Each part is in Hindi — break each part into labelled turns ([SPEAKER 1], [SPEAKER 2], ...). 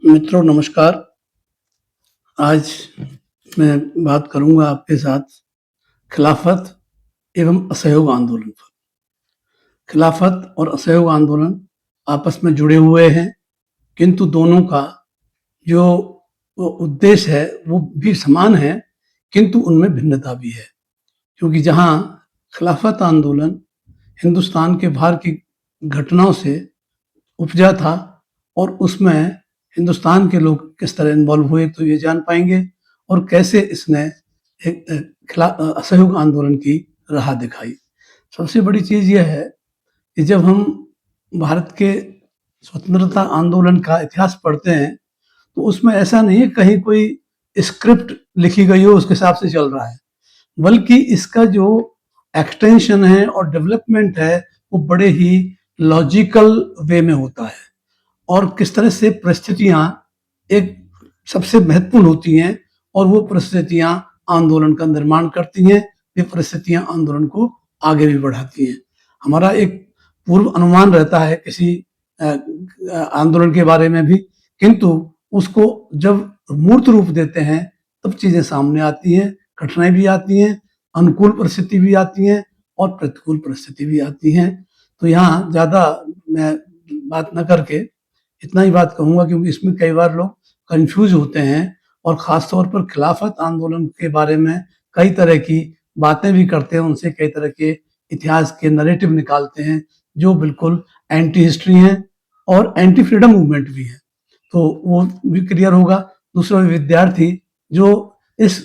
[SPEAKER 1] मित्रों नमस्कार। आज मैं बात करूँगा आपके साथ खिलाफत एवं असहयोग आंदोलन पर। खिलाफत और असहयोग आंदोलन आपस में जुड़े हुए हैं, किंतु दोनों का जो उद्देश्य है वो भी समान है, किंतु उनमें भिन्नता भी है। क्योंकि जहाँ खिलाफत आंदोलन हिंदुस्तान के बाहर की घटनाओं से उपजा था और उसमें हिंदुस्तान के लोग किस तरह इन्वॉल्व हुए तो ये जान पाएंगे, और कैसे इसने एक असहयोग आंदोलन की राह दिखाई। सबसे बड़ी चीज यह है कि जब हम भारत के स्वतंत्रता आंदोलन का इतिहास पढ़ते हैं तो उसमें ऐसा नहीं है कहीं कोई स्क्रिप्ट लिखी गई हो उसके हिसाब से चल रहा है, बल्कि इसका जो एक्सटेंशन है और डेवलपमेंट है वो बड़े ही लॉजिकल वे में होता है, और किस तरह से परिस्थितियां एक सबसे महत्वपूर्ण होती हैं और वो परिस्थितियां आंदोलन का निर्माण करती हैं। ये परिस्थितियां आंदोलन को आगे भी बढ़ाती हैं। हमारा एक पूर्व अनुमान रहता है किसी आंदोलन के बारे में भी, किंतु उसको जब मूर्त रूप देते हैं तब चीजें सामने आती हैं, कठिनाई भी आती हैं, अनुकूल परिस्थिति भी आती हैं और प्रतिकूल परिस्थिति भी आती हैं। तो यहाँ ज्यादा मैं बात न करके इतना ही बात कहूंगा, क्योंकि इसमें कई बार लोग कंफ्यूज होते हैं और खासतौर पर खिलाफत आंदोलन के बारे में कई तरह की बातें भी करते हैं, उनसे कई तरह के इतिहास के नरेटिव निकालते हैं जो बिल्कुल एंटी हिस्ट्री हैं और एंटी फ्रीडम मूवमेंट भी है। तो वो भी क्लियर होगा। दूसरा विद्यार्थी जो इस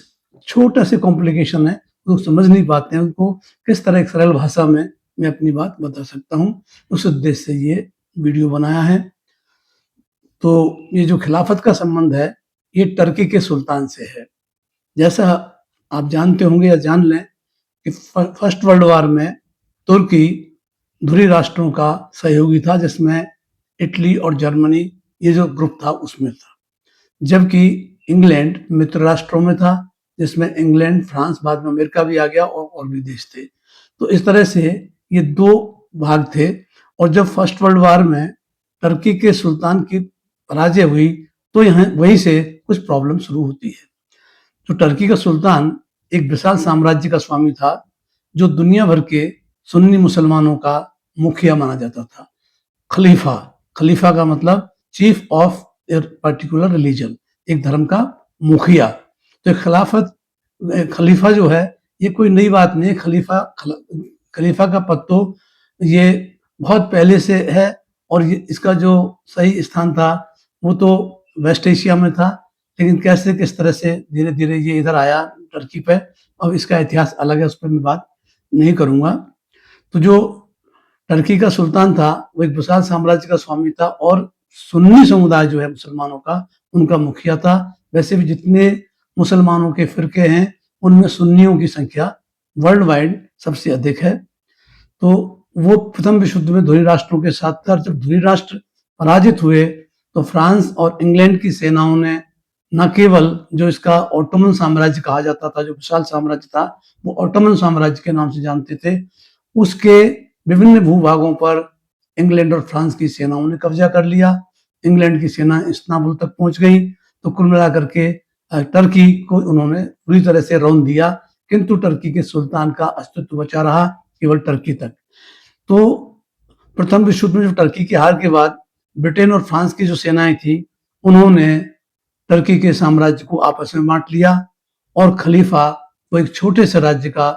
[SPEAKER 1] छोटे से कॉम्प्लिकेशन है वो समझ नहीं पाते हैं, उनको किस तरह एक सरल भाषा में मैं अपनी बात बता सकता हूँ, उस उद्देश्य से ये वीडियो बनाया है। तो ये जो खिलाफत का संबंध है ये टर्की के सुल्तान से है। जैसा आप जानते होंगे या जान लें कि फर्स्ट वर्ल्ड वॉर में तुर्की धुरी राष्ट्रों का सहयोगी था, जिसमें इटली और जर्मनी ये जो ग्रुप था उसमें था, जबकि इंग्लैंड मित्र राष्ट्रों में था, जिसमें इंग्लैंड, फ्रांस, बाद में अमेरिका भी आ गया और भी देश थे। तो इस तरह से ये दो भाग थे। और जब फर्स्ट वर्ल्ड वॉर में टर्की के सुल्तान की पराजय हुई तो यहाँ वहीं से कुछ प्रॉब्लम शुरू होती है। तो टर्की का सुल्तान एक विशाल साम्राज्य का स्वामी था, जो दुनिया भर के सुन्नी मुसलमानों का मुखिया माना जाता था। खलीफा, खलीफा का मतलब chief of a particular religion, एक धर्म का मुखिया। तो खिलाफत, खलीफा जो है ये कोई नई बात नहीं है। खलीफा का पद तो ये बहुत पहले से है, और ये इसका जो सही स्थान था वो तो वेस्ट एशिया में था, लेकिन कैसे किस तरह से धीरे धीरे ये इधर आया टर्की पे, अब इसका इतिहास अलग है, उस पर मैं बात नहीं करूंगा। तो जो टर्की का सुल्तान था वो एक विशाल साम्राज्य का स्वामी था और सुन्नी समुदाय जो है मुसलमानों का, उनका मुखिया था। वैसे भी जितने मुसलमानों के फिरके हैं उनमें सुन्नियों की संख्या वर्ल्ड वाइड सबसे अधिक है। तो वो प्रथम विश्व युद्ध में धुरी राष्ट्रों के साथ था। जब धुरी राष्ट्र पराजित हुए तो फ्रांस और इंग्लैंड की सेनाओं ने न केवल जो इसका ऑटोमन साम्राज्य कहा जाता था, जो विशाल साम्राज्य था वो ऑटोमन साम्राज्य के नाम से जानते थे, उसके विभिन्न भूभागों पर इंग्लैंड और फ्रांस की सेनाओं ने कब्जा कर लिया। इंग्लैंड की सेना इस्तांबुल तक पहुंच गई। तो कुल मिलाकर के टर्की को उन्होंने पूरी तरह से रौंद दिया, किंतु टर्की के सुल्तान का अस्तित्व बचा रहा केवल टर्की तक। तो प्रथम विश्व युद्ध में टर्की की हार के बाद ब्रिटेन और फ्रांस की जो सेनाएं थी उन्होंने टर्की के साम्राज्य को आपस में बांट लिया, और खलीफा को एक छोटे से राज्य का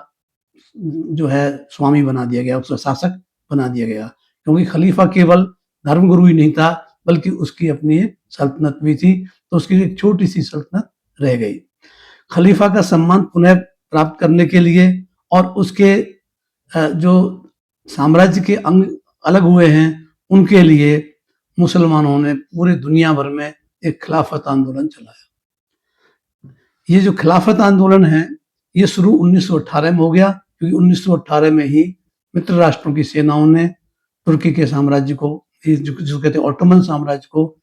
[SPEAKER 1] जो है स्वामी बना दिया गया, उसका शासक बना दिया गया। क्योंकि खलीफा केवल धर्मगुरु ही नहीं था बल्कि उसकी अपनी एक सल्तनत भी थी, तो उसकी एक छोटी सी सल्तनत रह गई। खलीफा का सम्मान पुनः प्राप्त करने के लिए और उसके जो साम्राज्य के अंग अलग हुए हैं उनके लिए मुसलमानों ने पूरे दुनिया भर में एक खिलाफत आंदोलन चलाया। ये जो खिलाफत आंदोलन है ये शुरू 1918 में हो गया, क्योंकि 1918 में ही मित्र राष्ट्रों की सेनाओं ने तुर्की के साम्राज्य को, जो कहते हैं ऑटोमन साम्राज्य को,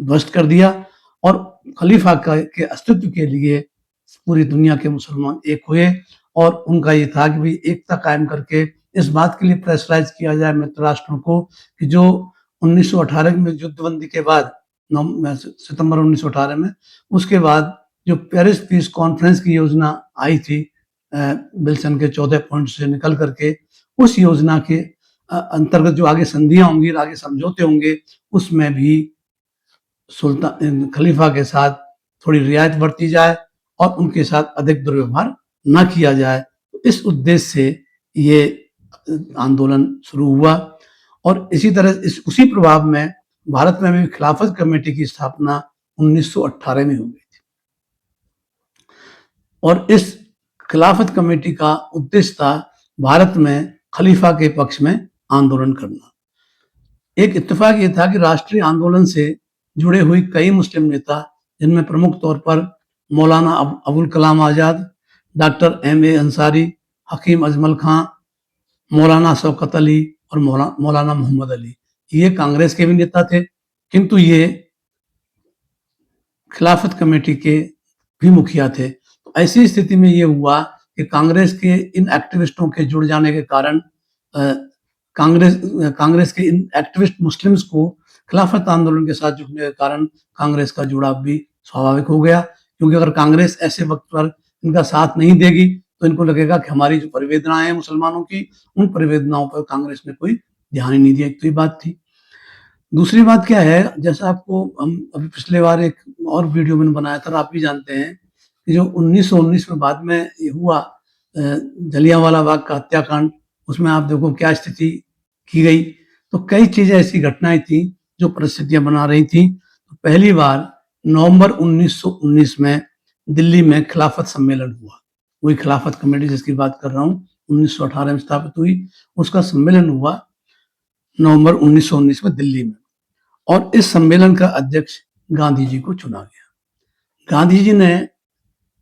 [SPEAKER 1] ध्वस्त कर दिया, और खलीफा के अस्तित्व के लिए पूरी दुनिया के मुसलमान एक हुए। और उनका ये था कि भाई एकता कायम करके इस बात के लिए प्रेशराइज किया जाए मित्र राष्ट्रों को कि जो 1918 में युद्धबंदी के बाद सितंबर 1918 में, उसके बाद जो पेरिस पीस कॉन्फ्रेंस की योजना आई थी विल्सन के 14 पॉइंट से निकल करके, उस योजना के अंतर्गत जो आगे संधियां होंगी, आगे समझौते होंगे, उसमें भी सुल्तान खलीफा के साथ थोड़ी रियायत बरती जाए और उनके साथ अधिक दुर्व्यवहार ना किया जाए। तो इस उद्देश्य से ये आंदोलन शुरू हुआ और इसी तरह उसी प्रभाव में भारत में भी खिलाफत कमेटी की स्थापना 1918 में हो गई थी और इस खिलाफत कमेटी का उद्देश्य था भारत में खलीफा के पक्ष में आंदोलन करना। एक इत्तेफाक ये था कि राष्ट्रीय आंदोलन से जुड़े हुए कई मुस्लिम नेता, जिनमें प्रमुख तौर पर मौलाना अबुल कलाम आजाद, डॉक्टर M.A. अंसारी, हकीम अजमल खां, मौलाना शौकत अली और मौलाना मोहम्मद अली, ये कांग्रेस के भी नेता थे, किंतु ये खिलाफत कमेटी के भी मुखिया थे। तो ऐसी स्थिति में ये हुआ कि कांग्रेस के इन एक्टिविस्टों के जुड़ जाने के कारण कांग्रेस के इन एक्टिविस्ट मुस्लिम्स को खिलाफत आंदोलन के साथ जुड़ने के कारण कांग्रेस का जुड़ाव भी स्वाभाविक हो गया, क्योंकि अगर कांग्रेस ऐसे वक्त पर इनका साथ नहीं देगी तो इनको लगेगा कि हमारी जो परिवेदनाएं हैं मुसलमानों की, उन परिवेदनाओं पर कांग्रेस ने कोई ध्यान ही नहीं दिया। तो ये बात थी। दूसरी बात क्या है, जैसा आपको हम अभी पिछले बार एक और वीडियो मैंने बनाया था, आप भी जानते हैं कि जो 1919 में बाद में ये हुआ जलियांवाला बाग का हत्याकांड, उसमें आप देखो क्या स्थिति की गई। तो कई चीजें ऐसी घटनाएं थी जो परिस्थितियां बना रही थी। तो पहली बार नवंबर 1919 में दिल्ली में खिलाफत सम्मेलन हुआ। वही खिलाफत कमेटी जिसकी बात कर रहा हूँ 1918 में स्थापित हुई, उसका सम्मेलन हुआ नवंबर 1919 में दिल्ली में, और इस सम्मेलन का अध्यक्ष गांधी जी को चुना गया। गांधी जी ने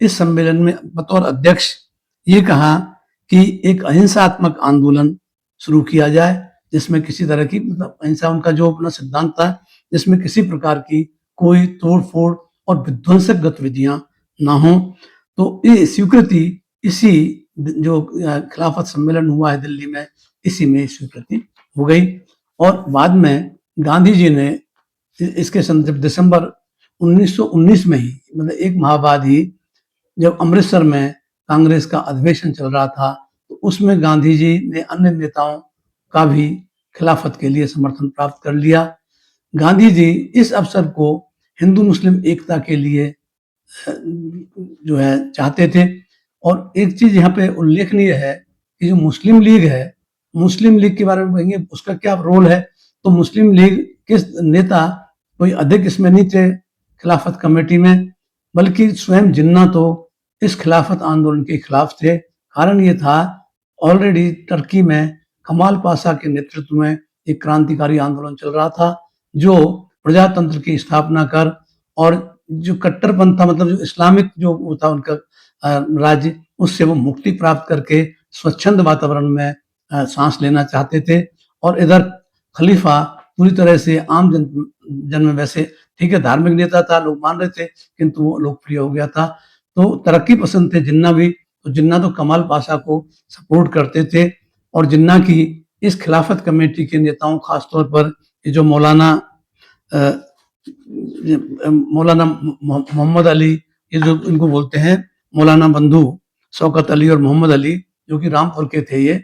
[SPEAKER 1] इस सम्मेलन में बतौर अध्यक्ष ये कहा कि एक अहिंसात्मक आंदोलन शुरू किया जाए, जिसमें किसी तरह की मतलब अहिंसा उनका जो अपना सिद्धांत था, जिसमें किसी प्रकार की कोई तोड़ फोड़ और विध्वंसक गतिविधियां ना हो। तो ये स्वीकृति इसी जो खिलाफत सम्मेलन हुआ है दिल्ली में, इसी में स्वीकृति हो गई। और बाद में गांधी जी ने इसके जब दिसंबर 1919 में ही, मतलब एक माह बाद ही, जब अमृतसर में कांग्रेस का अधिवेशन चल रहा था, तो उसमें गांधी जी ने अन्य नेताओं का भी खिलाफत के लिए समर्थन प्राप्त कर लिया। गांधी जी इस अवसर को हिंदू मुस्लिम एकता के लिए जो है चाहते थे। और एक चीज यहाँ पे उल्लेखनीय है कि जो मुस्लिम लीग है, मुस्लिम लीग के बारे में कहेंगे उसका क्या रोल है, तो मुस्लिम लीग के नेता कोई अधिक इसमें नहीं थे खिलाफत कमेटी में, बल्कि स्वयं जिन्ना तो इस खिलाफत आंदोलन के खिलाफ थे। कारण ये था, ऑलरेडी टर्की में कमाल पाशा के नेतृत्व में एक क्रांतिकारी आंदोलन चल रहा था, जो प्रजातंत्र की स्थापना कर और जो कट्टरपंथ था, मतलब जो इस्लामिक जो था उनका राज्य, उससे वो मुक्ति प्राप्त करके स्वच्छंद वातावरण में सांस लेना चाहते थे। और इधर खलीफा पूरी तरह से आम जन में, वैसे ठीक है धार्मिक नेता था, लोग मान रहे थे, किंतु वो लोकप्रिय हो गया था। तो तरक्की पसंद थे जिन्ना भी, तो जिन्ना तो कमाल पाशा को सपोर्ट करते थे। और जिन्ना की इस खिलाफत कमेटी के नेताओं, खासतौर पर जो मौलाना मोहम्मद अली, ये जो इनको बोलते हैं मौलाना बंधु शौकत अली और मोहम्मद अली, जो कि रामपुर के थे ये,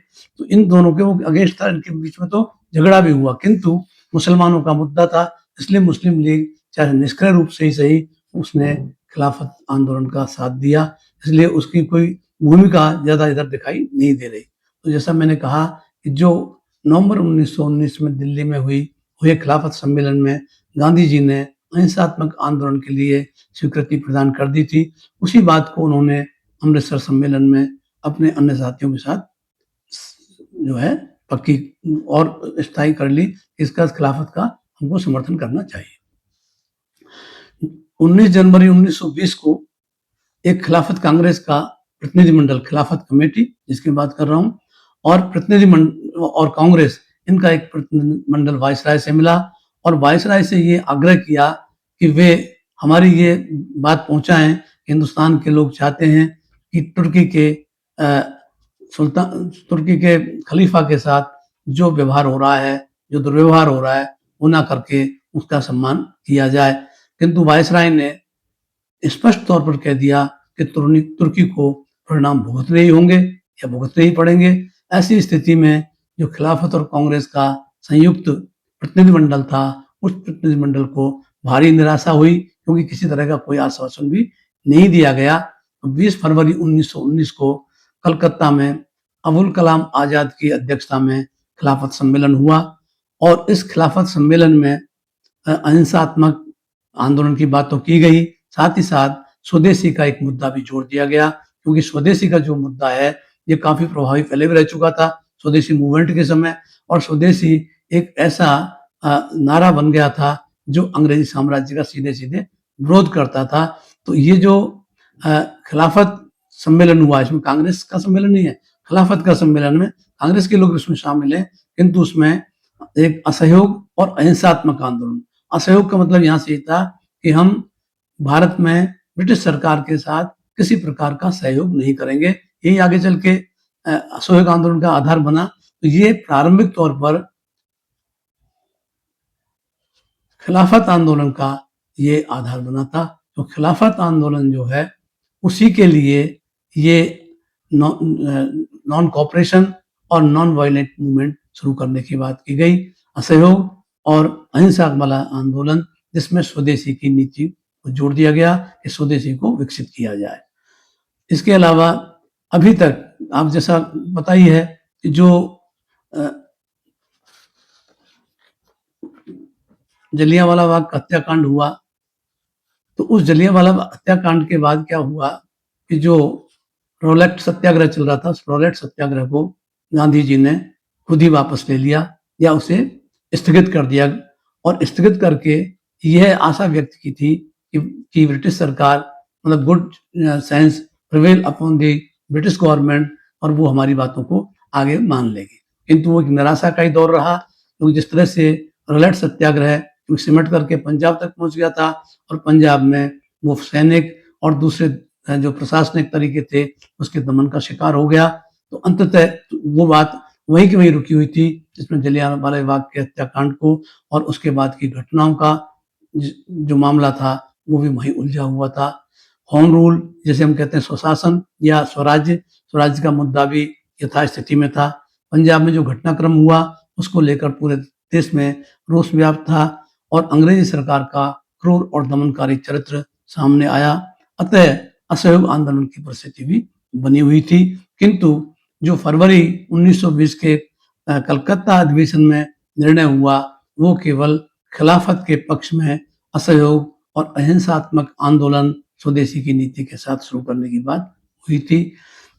[SPEAKER 1] तो इन दोनों के वो अगेंस्ट था। इनके बीच में तो झगड़ा भी हुआ, किंतु मुसलमानों का मुद्दा था, इसलिए मुस्लिम लीग चाहे निष्क्रिय रूप से ही सही, उसने खिलाफत आंदोलन का साथ दिया, इसलिए उसकी कोई भूमिका ज्यादा इधर दिखाई नहीं दे रही। तो जैसा मैंने कहा कि जो नवंबर 1919 में दिल्ली में हुए खिलाफत सम्मेलन में गांधी जी ने अहिंसात्मक आंदोलन के लिए स्वीकृति प्रदान कर दी थी, उसी बात को उन्होंने अमृतसर सम्मेलन में अपने अन्य साथियों के साथ जो है पक्की और स्थायी कर ली। इसका खिलाफत का हमको समर्थन करना चाहिए। 19 जनवरी 1920 को एक खिलाफत कांग्रेस का प्रतिनिधिमंडल, खिलाफत कमेटी जिसकी बात कर रहा हूं, और प्रतिनिधिमंडल और कांग्रेस, इनका एक प्रतिनिधिमंडल वायसराय से मिला और वायसराय से ये आग्रह किया कि वे हमारी ये बात पहुंचाएं, हिंदुस्तान के लोग चाहते हैं कि तुर्की के खलीफा के साथ जो व्यवहार हो रहा है, जो दुर्व्यवहार हो रहा है, वो ना करके उसका सम्मान किया जाए। किंतु वायसराय ने स्पष्ट तौर पर कह दिया कि तुर्की को परिणाम भुगतने ही होंगे या भुगतने ही पड़ेंगे। ऐसी स्थिति में जो खिलाफत और कांग्रेस का संयुक्त प्रतिनिधिमंडल था, उस प्रतिनिधिमंडल को भारी निराशा हुई, क्योंकि किसी तरह का कोई आश्वासन भी नहीं दिया गया। 20 फरवरी 1919 को कलकत्ता में अबुल कलाम आजाद की अध्यक्षता में खिलाफत सम्मेलन हुआ और इस खिलाफत सम्मेलन में अहिंसात्मक आंदोलन की बात तो की गई, साथ ही साथ स्वदेशी का एक मुद्दा भी जोड़ दिया गया, क्योंकि स्वदेशी का जो मुद्दा है ये काफी प्रभावी पहले भी रह चुका था स्वदेशी मूवमेंट के समय, और स्वदेशी एक ऐसा नारा बन गया था जो अंग्रेजी साम्राज्य का सीधे सीधे विरोध करता था। तो ये जो खिलाफत सम्मेलन हुआ, इसमें कांग्रेस का सम्मेलन नहीं है, खिलाफत का सम्मेलन में कांग्रेस के लोग इसमें शामिल हैं, किंतु उसमें एक असहयोग और अहिंसात्मक आंदोलन, असहयोग का मतलब यहाँ से ये था कि हम भारत में ब्रिटिश सरकार के साथ किसी प्रकार का सहयोग नहीं करेंगे। यही आगे चल के असहयोग आंदोलन का आधार बना। तो ये प्रारंभिक तौर पर खिलाफत आंदोलन का ये आधार बना था। तो खिलाफत आंदोलन जो है उसी के लिए ये नॉन कॉपरेशन और नॉन वायलेंट मूवमेंट शुरू करने की बात की गई। असहयोग और अहिंसा वाला आंदोलन जिसमें स्वदेशी की नीति को जोड़ दिया गया कि स्वदेशी को विकसित किया जाए। इसके अलावा अभी तक आप जैसा पता ही है कि जो जलियांवाला बाग हत्याकांड हुआ, तो उस जलियांवाला हत्याकांड के बाद क्या हुआ कि जो रोलेट सत्याग्रह चल रहा था, उस रोलेट सत्याग्रह को गांधी जी ने खुद ही वापस ले लिया या उसे स्थगित कर दिया, और स्थगित करके यह आशा व्यक्त की थी कि ब्रिटिश सरकार मतलब good sense prevail upon the British government और वो हमारी बातों को आगे मान लेगी। किंतु वो एक निराशा का ही दौर रहा, क्योंकि जिस तरह से रोलेट सत्याग्रह सिमट करके पंजाब तक पहुंच गया था और पंजाब में वो सैनिक और दूसरे जो प्रशासनिक तरीके थे उसके दमन का शिकार हो गया। तो अंततः वो बात वहीं की वहीं रुकी हुई थी, जिसमें जलियांवाला बाग के हत्याकांड को और उसके बाद की घटनाओं का जो मामला था वो भी वहीं उलझा हुआ था। होम रूल जैसे हम कहते हैं, स्वशासन या स्वराज्य, स्वराज्य का मुद्दा भी यथास्थिति में था। पंजाब में जो घटनाक्रम हुआ उसको लेकर पूरे देश में रोष व्याप्त था और अंग्रेजी सरकार का क्रूर और दमनकारी चरित्र सामने आया। अतः असहयोग आंदोलन की परिस्थिति भी बनी हुई थी। किंतु जो फरवरी 1920 के कलकत्ता अधिवेशन में निर्णय हुआ वो केवल खिलाफत के पक्ष में असहयोग और अहिंसात्मक आंदोलन स्वदेशी की नीति के साथ शुरू करने की बात हुई थी।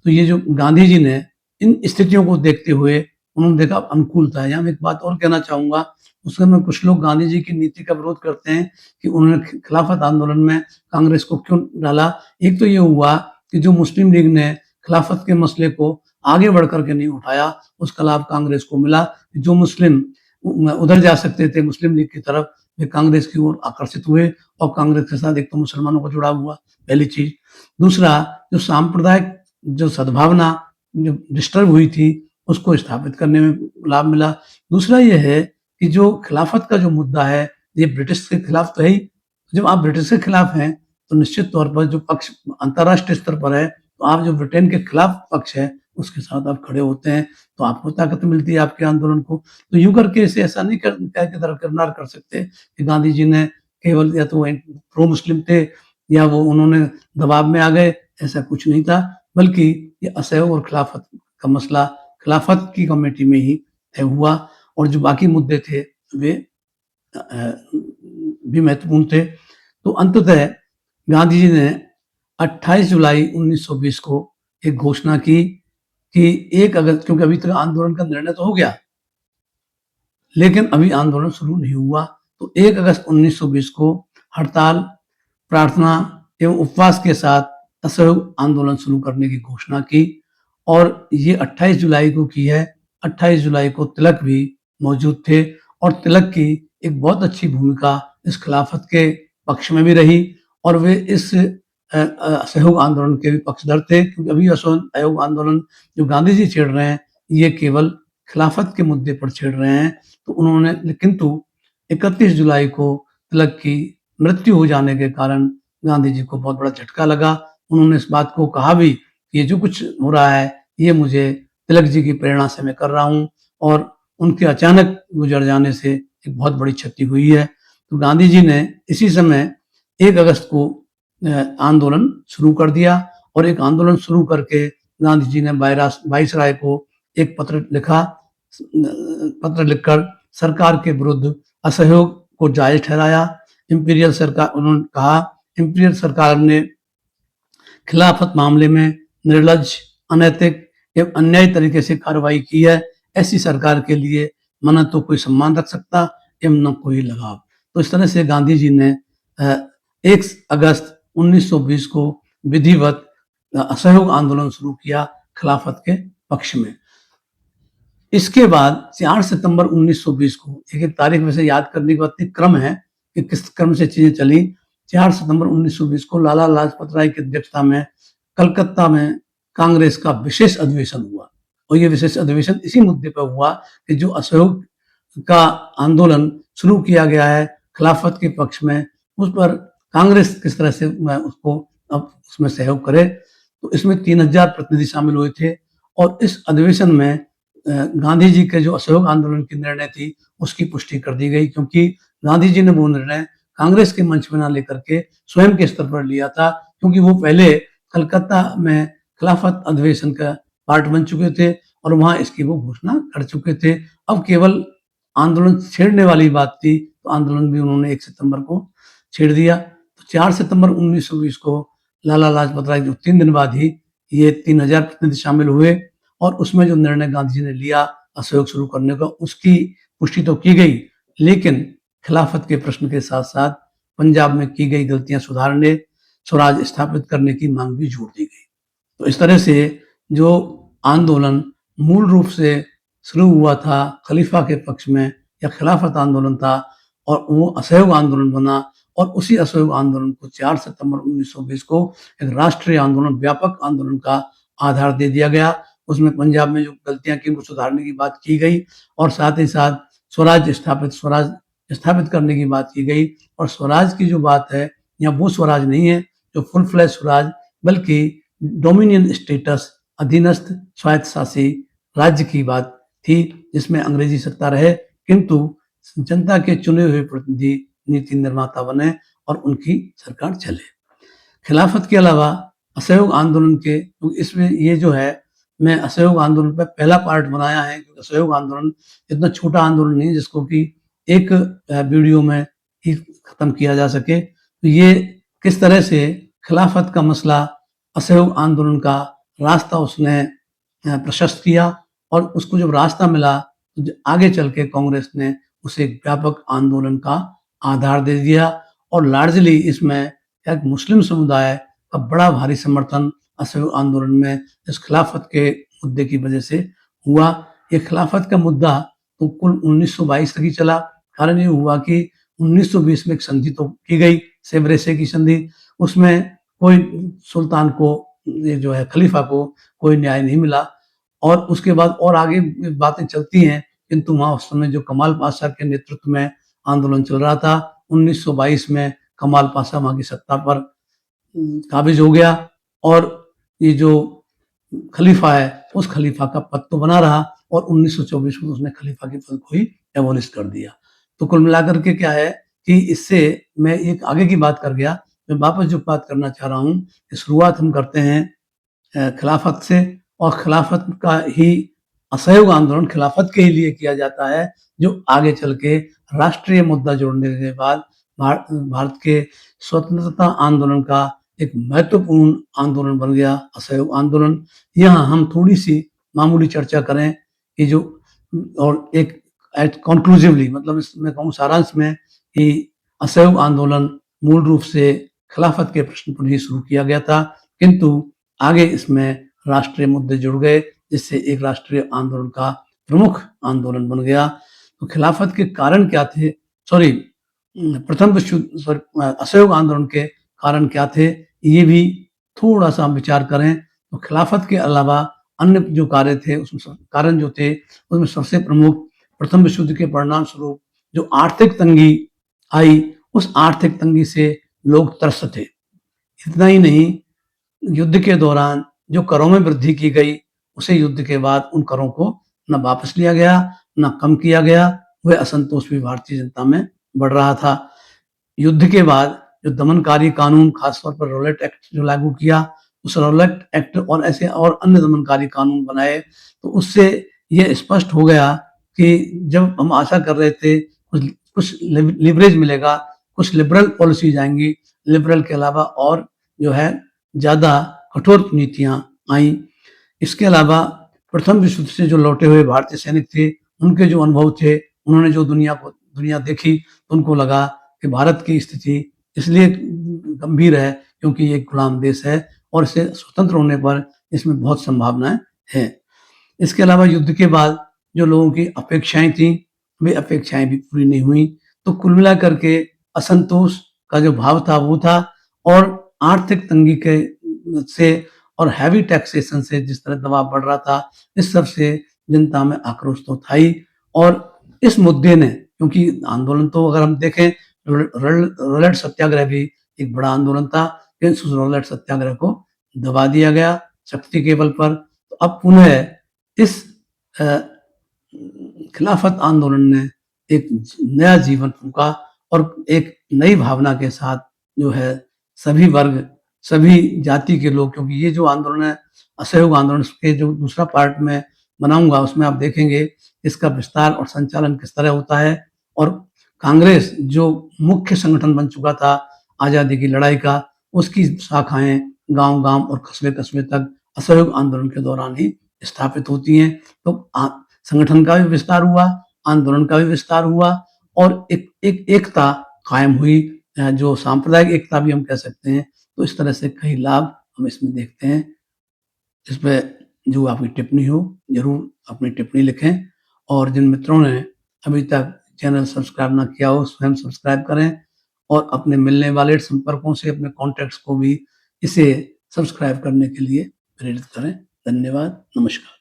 [SPEAKER 1] तो ये जो गांधी जी ने इन स्थितियों को देखते हुए उन्होंने देखा अनुकूलता है। यहाँ मैं एक बात और कहना चाहूंगा, उस समय कुछ लोग गांधी जी की नीति का विरोध करते हैं कि उन्होंने खिलाफत आंदोलन में कांग्रेस को क्यों डाला। एक तो ये हुआ कि जो मुस्लिम लीग ने खिलाफत के मसले को आगे बढ़ करके नहीं उठाया, उसका लाभ कांग्रेस को मिला। जो मुस्लिम उधर जा सकते थे मुस्लिम लीग की तरफ, वे कांग्रेस की ओर आकर्षित हुए और कांग्रेस के साथ एक तो मुसलमानों का जुड़ाव हुआ, पहली चीज। दूसरा, जो सांप्रदायिक जो सद्भावना जो डिस्टर्ब हुई थी उसको स्थापित करने में लाभ मिला। दूसरा ये है कि जो खिलाफत का जो मुद्दा है ये ब्रिटिश के खिलाफ तो है ही। जब आप ब्रिटिश के खिलाफ हैं तो निश्चित तौर पर जो पक्ष अंतर्राष्ट्रीय स्तर पर है, तो आप जो ब्रिटेन के खिलाफ पक्ष है उसके साथ आप खड़े होते हैं, तो आपको ताकत मिलती है आपके आंदोलन को। तो यूं करके इसे ऐसा नहीं दरकिरनार कर सकते कि गांधी जी ने केवल या तो प्रो मुस्लिम थे या वो उन्होंने दबाव में आ गए, ऐसा कुछ नहीं था। बल्कि ये असहयोग और खिलाफत का मसला खिलाफत की कमेटी में ही तय हुआ और जो बाकी मुद्दे थे वे भी महत्वपूर्ण थे। तो अंततः गांधी जी ने 28 जुलाई 1920 को एक घोषणा की कि 1 अगस्त, क्योंकि अभी तक आंदोलन का निर्णय तो हो गया लेकिन अभी आंदोलन शुरू नहीं हुआ, तो 1 अगस्त 1920 को हड़ताल, प्रार्थना एवं उपवास के साथ असहयोग आंदोलन शुरू करने की घोषणा की और ये 28 जुलाई को की है। 28 जुलाई को तिलक भी मौजूद थे और तिलक की एक बहुत अच्छी भूमिका इस खिलाफत के पक्ष में भी रही और वे इस असहयोग आंदोलन के भी पक्षधर थे, क्योंकि अभी असहयोग आंदोलन जो गांधी जी छेड़ रहे हैं ये केवल खिलाफत के मुद्दे पर छेड़ रहे हैं। तो उन्होंने किंतु 31 जुलाई को तिलक की मृत्यु हो जाने के कारण गांधी जी को बहुत बड़ा झटका लगा। उन्होंने इस बात को कहा भी कि ये जो कुछ हो रहा है, ये मुझे तिलक जी की प्रेरणा से मैं कर रहा हूँ और उनके अचानक गुजर जाने से एक बहुत बड़ी क्षति हुई है। तो गांधी जी ने इसी समय 1 अगस्त को आंदोलन शुरू कर दिया और एक आंदोलन शुरू करके गांधी जी ने वाइसराय को एक पत्र लिखा। पत्र लिखकर सरकार के विरुद्ध असहयोग को जायज ठहराया। इंपीरियल सरकार, उन्होंने कहा, इंपीरियल सरकार ने खिलाफत मामले में निर्लज, अनैतिक एवं अन्यायी तरीके से कार्रवाई की है। ऐसी सरकार के लिए न तो कोई सम्मान रख सकता एवं न कोई लगाव। तो इस तरह से गांधी जी ने 1 अगस्त 1920 को विधिवत असहयोग आंदोलन शुरू किया खिलाफत के पक्ष में। इसके बाद 4 सितंबर 1920 को, एक तारीख में से याद करने की बात, क्रम है कि किस क्रम से चीजें चली। 4 सितंबर 1920 को लाला लाजपत राय की अध्यक्षता में कलकत्ता में कांग्रेस का विशेष अधिवेशन हुआ और ये विशेष अधिवेशन इसी मुद्दे पर हुआ कि जो असहयोग का आंदोलन शुरू किया गया है खिलाफत के पक्ष में, उस पर कांग्रेस किस तरह से उसको अब उसमें सहयोग करे। तो इसमें 3000 प्रतिनिधि शामिल हुए थे और इस अधिवेशन में गांधी जी के जो असहयोग आंदोलन की निर्णय थी उसकी पुष्टि कर दी गई, क्योंकि गांधी जी ने वो निर्णय कांग्रेस के मंच में ना लेकर के स्वयं के स्तर पर लिया था, क्योंकि वो पहले कलकत्ता में खिलाफत अधिवेशन का पार्ट बन चुके थे और वहां इसकी वो घोषणा कर चुके थे। अब केवल आंदोलन छेड़ने वाली बात थी, तो आंदोलन भी उन्होंने 1 सितंबर को छेड़ दिया। तो 4 सितंबर 1920 को लाला लाजपत राय, जो 3 दिन बाद ही ये 3000 प्रतिनिधि शामिल हुए और उसमें जो निर्णय गांधी जी ने लिया असहयोग शुरू करने का, उसकी पुष्टि तो की गई, लेकिन खिलाफत के प्रश्न के साथ साथ पंजाब में की गई गलतियां सुधारने, स्वराज स्थापित करने की मांग भी जोड़ दी गई। तो इस तरह से जो आंदोलन मूल रूप से शुरू हुआ था खलीफा के पक्ष में या खिलाफत आंदोलन था और वो असहयोग आंदोलन बना और उसी असहयोग आंदोलन को 4 सितंबर 1920 को एक राष्ट्रीय आंदोलन, व्यापक आंदोलन का आधार दे दिया गया। उसमें पंजाब में जो गलतियां की उनको सुधारने की बात की गई और साथ ही साथ स्वराज स्थापित करने की बात की गई। और स्वराज की जो बात है, यहाँ वो स्वराज नहीं है जो फुल फ्लैश स्वराज, बल्कि डोमिनियन स्टेटस, अधीनस्थ स्वायत्तशासी राज्य की बात थी जिसमें अंग्रेजी सत्ता रहे किंतु जनता के चुने हुए प्रतिनिधि नीति निर्माता बने और उनकी सरकार चले। खिलाफत के अलावा असहयोग आंदोलन के, तो इसमें ये जो है, मैं असहयोग आंदोलन पर पहला पार्ट बनाया है क्योंकि असहयोग आंदोलन इतना छोटा आंदोलन नहीं जिसको कि एक वीडियो में ही खत्म किया जा सके। तो ये किस तरह से खिलाफत का मसला असहयोग आंदोलन का रास्ता उसने प्रशस्त किया और उसको जब रास्ता मिला तो आगे चल के कांग्रेस ने उसे एक व्यापक आंदोलन का आधार दे दिया और लार्जली इसमें एक मुस्लिम समुदाय का बड़ा भारी समर्थन असहयोग आंदोलन में इस खिलाफत के मुद्दे की वजह से हुआ। ये खिलाफत का मुद्दा तो कुल 1922 तक ही चला। कारण ये हुआ कि 1920 में एक संधि तो की गई, सेवरेसे की संधि, उसमें कोई सुल्तान को, ये जो है खलीफा को, कोई न्याय नहीं मिला और उसके बाद और आगे बातें चलती हैं, किंतु वहां उस समय जो कमाल पाशा के नेतृत्व में आंदोलन चल रहा था, 1922 में कमाल पाशा वहां की सत्ता पर काबिज हो गया और ये जो खलीफा है उस खलीफा का पद तो बना रहा और 1924 में उसने खलीफा के पद को ही एबॉलिश कर दिया। तो कुल मिलाकर के क्या है कि इससे मैं एक आगे की बात कर गया। मैं वापस जो बात करना चाह रहा हूँ कि शुरुआत हम करते हैं खिलाफत से और खिलाफत का ही असहयोग आंदोलन खिलाफत के ही लिए किया जाता है, जो आगे चल के राष्ट्रीय मुद्दा जोड़ने के बाद भारत के स्वतंत्रता आंदोलन का एक महत्वपूर्ण आंदोलन बन गया, असहयोग आंदोलन। यहाँ हम थोड़ी सी मामूली चर्चा करें कि जो, और एक कंक्लूसिवली, मतलब इसमें कहूँ सारांश में, कि असहयोग आंदोलन मूल रूप से खिलाफत के प्रश्न पर ही शुरू किया गया था, किंतु आगे इसमें राष्ट्रीय मुद्दे जुड़ गए जिससे एक राष्ट्रीय आंदोलन का प्रमुख आंदोलन बन गया। तो खिलाफत के कारण क्या थे, असहयोग आंदोलन के कारण क्या थे, ये भी थोड़ा सा हम विचार करें तो खिलाफत के अलावा अन्य जो कार्य थे, उसमें कारण जो थे, उसमें सबसे प्रमुख प्रथम विश्व युद्ध के परिणाम स्वरूप जो आर्थिक तंगी आई, उस आर्थिक तंगी से लोग त्रस्त थे। इतना ही नहीं, युद्ध के दौरान जो करों में वृद्धि की गई, उसे युद्ध के बाद उन करों को न वापस लिया गया, न कम किया गया। वह असंतोष भी भारतीय जनता में बढ़ रहा था। युद्ध के बाद जो दमनकारी कानून, खासतौर पर रॉलेट एक्ट जो लागू किया, उस रॉलेट एक्ट और ऐसे और अन्य दमनकारी कानून बनाए, तो उससे ये स्पष्ट हो गया कि जब हम आशा कर रहे थे कुछ कुछ लिवरेज मिलेगा, कुछ लिबरल पॉलिसीज आएंगी, लिबरल के अलावा और जो है ज़्यादा कठोर नीतियाँ आईं। इसके अलावा प्रथम विश्व युद्ध से जो लौटे हुए भारतीय सैनिक थे, उनके जो अनुभव थे, उन्होंने जो दुनिया देखी, तो उनको लगा कि भारत की स्थिति इसलिए गंभीर है क्योंकि ये एक गुलाम देश है और इसे स्वतंत्र होने पर इसमें बहुत संभावनाएं हैं। इसके अलावा युद्ध के बाद जो लोगों की अपेक्षाएं थी, वे अपेक्षाएं भी पूरी नहीं हुई। तो कुल मिलाकर के असंतोष का जो भाव था वो था, और आर्थिक तंगी के से और हैवी टैक्सेशन से जिस तरह दबाव बढ़ रहा था, इस सब से जनता में आक्रोश तो था ही। और इस मुद्दे ने, क्योंकि आंदोलन तो अगर हम देखें, रॉलेट सत्याग्रह भी एक बड़ा आंदोलन था, लेकिन उस रॉलेट सत्याग्रह को दबा दिया गया शक्ति के बल पर। तो अब पुनः इस खिलाफत आंदोलन ने एक नया जीवन फूंका और एक नई भावना के साथ जो है सभी वर्ग, सभी जाति के लोग, क्योंकि ये जो आंदोलन है असहयोग आंदोलन के जो दूसरा पार्ट में बनाऊंगा, उसमें आप देखेंगे इसका विस्तार और संचालन किस तरह होता है। और कांग्रेस जो मुख्य संगठन बन चुका था आजादी की लड़ाई का, उसकी शाखाएं गांव-गांव और कस्बे-कस्बे तक असहयोग आंदोलन के दौरान ही स्थापित होती हैं। तो संगठन का भी विस्तार हुआ, आंदोलन का भी विस्तार हुआ और एक एकता कायम हुई, जो सांप्रदायिक एकता भी हम कह सकते हैं। तो इस तरह से कई लाभ हम इसमें देखते हैं। इस पे जो आपकी टिप्पणी हो, ज़रूर अपनी टिप्पणी लिखें, और जिन मित्रों ने अभी तक चैनल सब्सक्राइब ना किया हो, स्वयं सब्सक्राइब करें और अपने मिलने वाले संपर्कों से, अपने कॉन्टैक्ट्स को भी इसे सब्सक्राइब करने के लिए प्रेरित करें। धन्यवाद, नमस्कार।